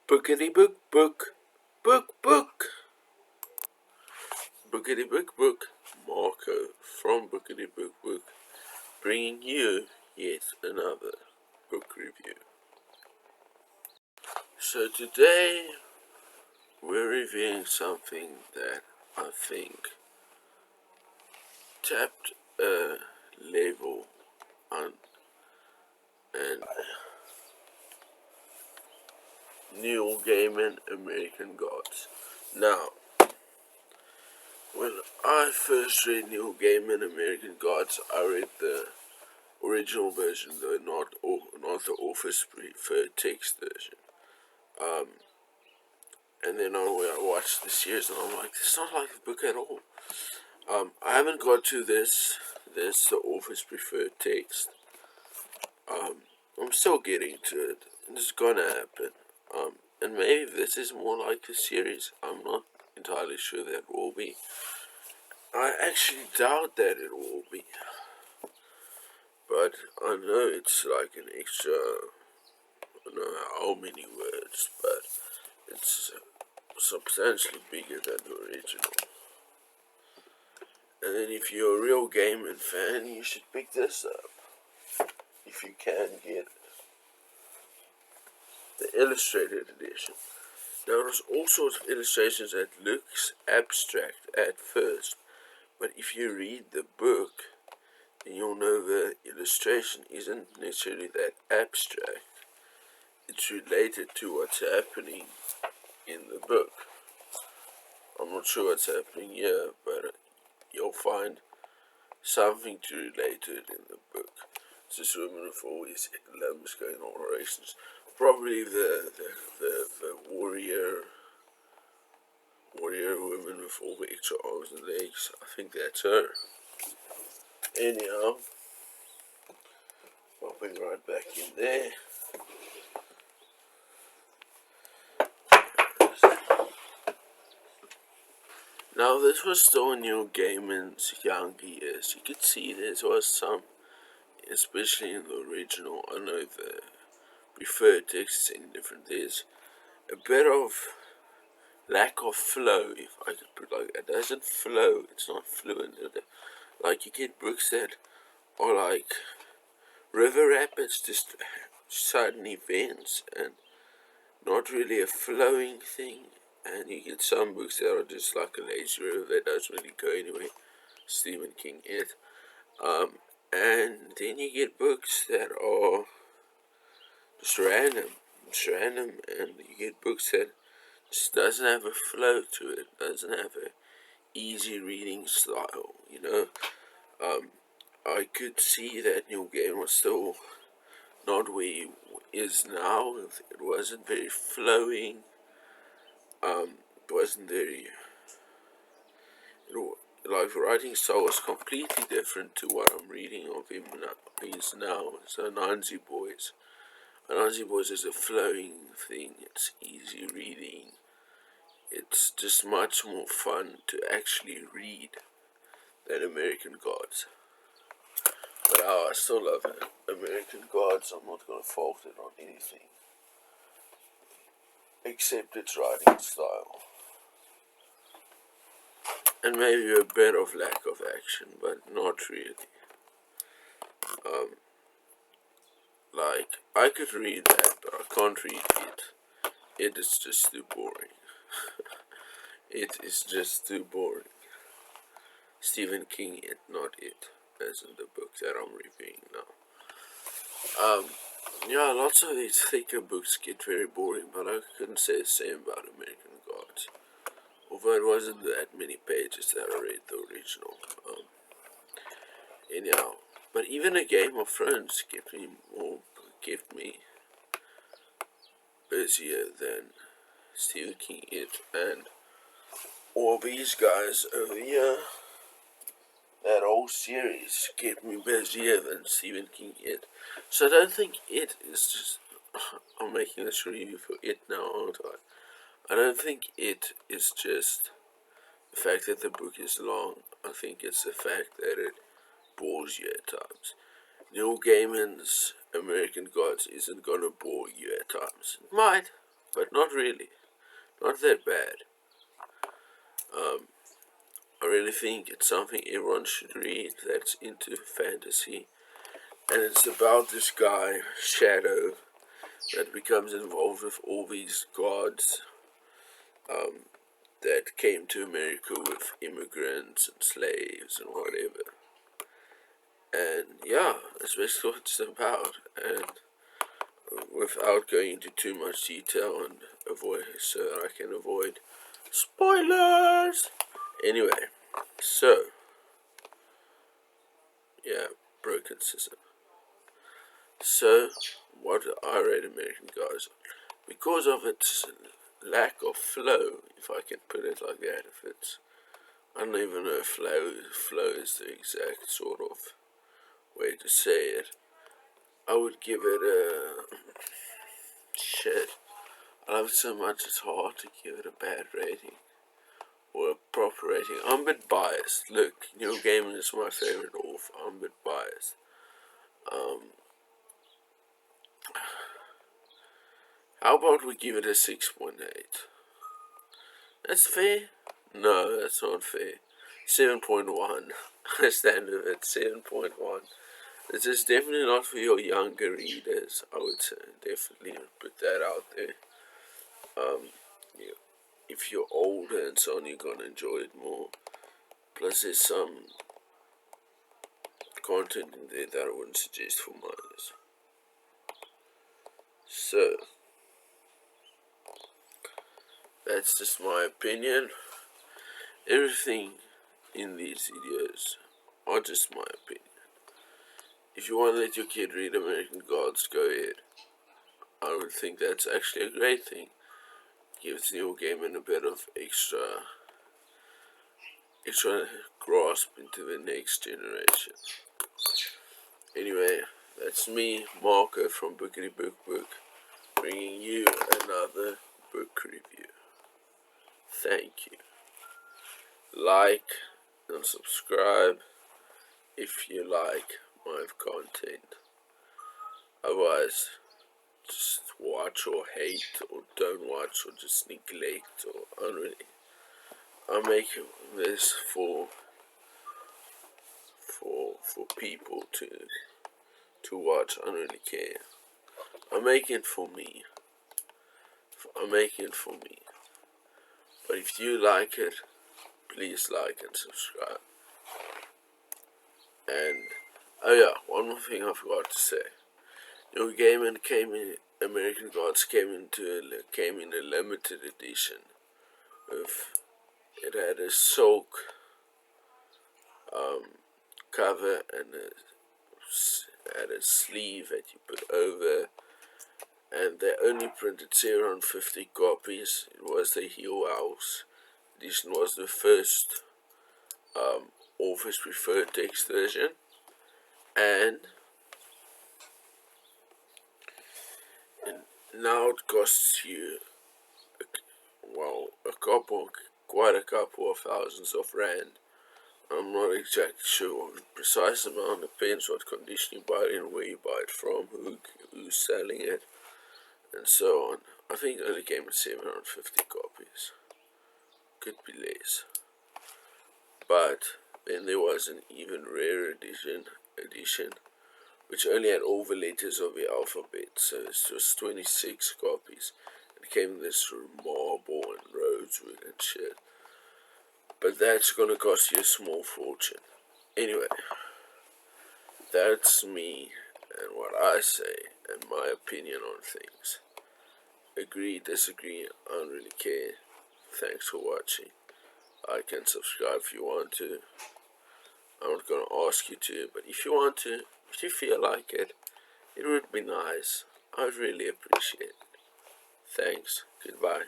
Bookity book book book. Bookity book. Marco from Bookity book, bringing you yet another book review. So today we're reviewing something that I think tapped a level on and Neil Gaiman American Gods. Now, when I first read Neil Gaiman American Gods, I read the original version, though not the Office preferred text version. And then I watched the series, and I'm like, this is not like the book at all. I haven't got to this the Office preferred text. I'm still getting to it. It's gonna happen. And maybe this is more like a series. I'm not entirely sure that will be. I actually doubt that it will be. But I know it's like an extra, I don't know how many words, but it's substantially bigger than the original. And then if you're a real Gaiman fan, you should pick this up. If you can get it. The illustrated edition. Now there's all sorts of illustrations that looks abstract at first, but if you read the book, then you'll know the illustration isn't necessarily that abstract. It's related to what's happening in the book. I'm not sure what's happening here, but you'll find something to relate to it in the book. It's this woman with all these limbs going all directions. Probably the warrior woman with all the extra arms and legs. I think that's her. Anyhow, popping right back in there. Now this was still Neil Gaiman's young years. You could see there was some, especially in the original, I know the preferred text is different. There's a bit of lack of flow, if I could put it like that. It doesn't flow, it's not fluent. Like you get books that are like river rapids, just sudden events and not really a flowing thing. And you get some books that are just like a lazy river that doesn't really go anywhere. Stephen King it. And then you get books that are just random, and you get books that just doesn't have a flow to it, doesn't have a easy reading style, you know. I could see that Neil Gaiman was still not where he is now. It wasn't very flowing. It wasn't very, like writing style was completely different to what I'm reading of him now. So Anansi Boys is a flowing thing. It's easy reading. It's just much more fun to actually read than American Gods. But I still love it. American Gods. I'm not gonna fault it on anything except its writing style. And maybe a bit of lack of action, but not really. Like, I could read that, but I can't read it. It is just too boring. It is just too boring. Stephen King, it, not it, as in the book that I'm reviewing now. Yeah, lots of these thicker books get very boring, but I couldn't say the same about American Gods. Although it wasn't that many pages that I read the original. Anyhow, but even a Game of Thrones kept me busier than Stephen King it, and all these guys over here. That whole series kept me busier than Stephen King it. So I don't think it is just. I'm making this review for it now, aren't I? I don't think it is just the fact that the book is long. I think it's the fact that it bores you at times. Neil Gaiman's American Gods isn't gonna bore you at times. It might, but not really, not that bad. I really think it's something everyone should read that's into fantasy, and it's about this guy, Shadow, that becomes involved with all these gods that came to America with immigrants and slaves and whatever. And yeah, that's basically what it's about. And without going into too much detail and avoid, so that I can avoid spoilers. Anyway, so yeah, broken system. So what I rate American Gods because of its lack of flow, if I can put it like that. If it's, I don't even know if flow is the exact sort of way to say it. I would give it a shit. I love it so much it's hard to give it a bad rating or a proper rating. I'm a bit biased. Look, Neil Gaiman is my favorite author. I'm a bit biased. How about we give it a 6.8? That's fair? No, that's not fair. 7.1. I stand with it. 7.1. This is definitely not for your younger readers. I would say definitely put that out there. If you're older and so on, you're gonna enjoy it more. Plus, there's some content in there that I wouldn't suggest for minors. So, that's just my opinion. Everything in these videos are just my opinion. If you want to let your kid read American Gods, go ahead. I would think that's actually a great thing. Gives Neil Gaiman a bit of extra grasp into the next generation. Anyway, that's me, Marco from Bookity Book Book, bringing you another book review. Thank you. Like and subscribe if you like my content. Otherwise, just watch or hate or don't watch or just neglect or unready. I'm making this for people to watch. I don't really care. I'm making it for me. I'm making it for me. But if you like it, please like and subscribe. And oh yeah, one more thing I forgot to say. Your Gaiman American Gods came in a limited edition. It had a silk cover and had a sleeve that you put over, and they only printed 750 copies. It was the Hill House edition, was the first author's preferred text version, and now it costs you quite a couple of thousands of rand. I'm not exactly sure the precise amount. Depends what condition you buy it in, where you buy it from, who's selling it, and so on. I think it only came with 750 copies. Could be less. But then there was an even rarer edition which only had all the letters of the alphabet, so it's just 26 copies. It came in this marble and rosewood and shit. But that's gonna cost you a small fortune. Anyway, that's me and what I say and my opinion on things. Agree, disagree, I don't really care. Thanks for watching. Like and subscribe if you want to. I'm not gonna ask you to, but if you want to, if you feel like it, it would be nice. I'd really appreciate it. Thanks. Goodbye.